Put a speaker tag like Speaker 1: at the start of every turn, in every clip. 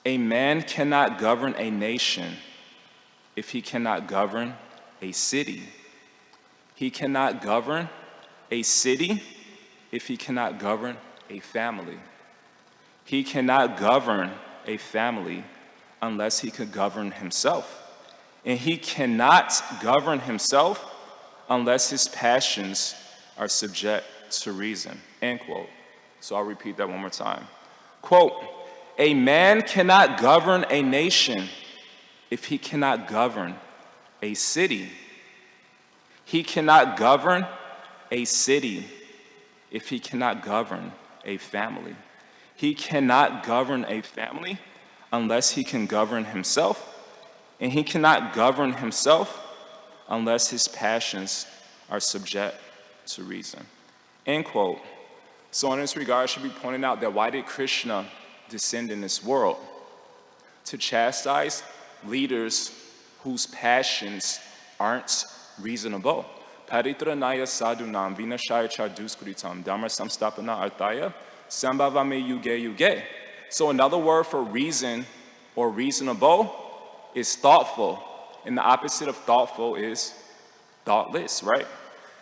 Speaker 1: A man cannot govern a nation if he cannot govern a city. He cannot govern a city if he cannot govern a family. He cannot govern a family unless he can govern himself. And he cannot govern himself unless his passions are subject to reason, end quote. So I'll repeat that one more time. Quote, a man cannot govern a nation if he cannot govern a city. He cannot govern a city if he cannot govern a family. He cannot govern a family unless he can govern himself. And he cannot govern himself unless his passions are subject to reason. End quote. So in this regard, I should be pointing out that why did Krishna descend in this world? To chastise leaders whose passions aren't reasonable. Paritranaya sadhunam vinashaya charduskritam dhamma samstapana arthaya sambhavame yuge yuge. So another word for reason or reasonable is thoughtful. And the opposite of thoughtful is thoughtless, right?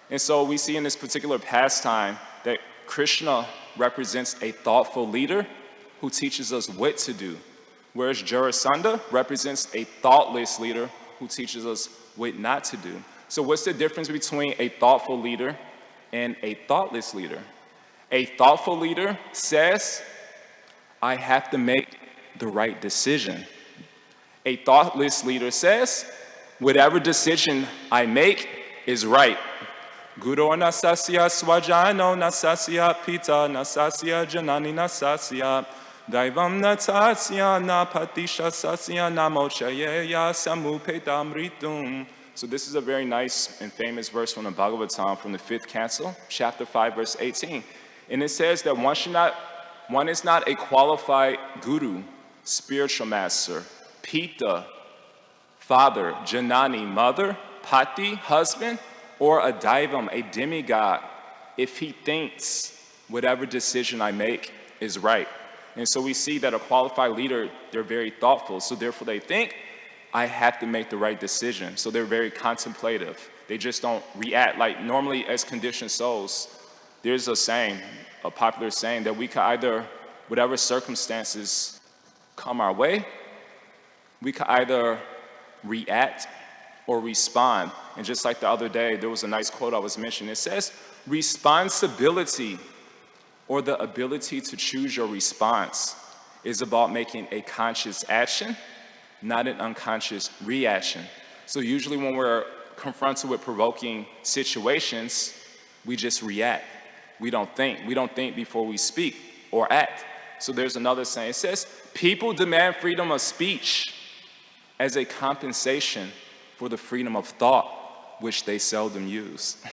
Speaker 1: And so we see in this particular pastime that Krishna represents a thoughtful leader who teaches us what to do, whereas Jarasandha represents a thoughtless leader who teaches us what not to do. So what's the difference between a thoughtful leader and a thoughtless leader? A thoughtful leader says, I have to make the right decision. A thoughtless leader says, whatever decision I make is right. Guru nasasya swajano nasasya pita nasasya janani nasasya daivam natasya napatisha sasya namochayeya samupedamritum. So this is a very nice and famous verse from the Bhagavatam from the 5th canto, chapter 5, verse 18. And it says that one is not a qualified guru, spiritual master, pita, father, janani, mother, pati, husband, or a daivam, a demigod, if he thinks whatever decision I make is right. And so we see that a qualified leader, they're very thoughtful. So therefore they think, I have to make the right decision. So they're very contemplative. They just don't react. Like normally as conditioned souls, there's a saying, a popular saying, that we could either, whatever circumstances come our way, we could either react or respond. And just like the other day, there was a nice quote I was mentioning. It says, responsibility, or the ability to choose your response, is about making a conscious action, not an unconscious reaction. So usually when we're confronted with provoking situations, we just react. We don't think. We don't think before we speak or act. So there's another saying. It says, people demand freedom of speech as a compensation for the freedom of thought, which they seldom use.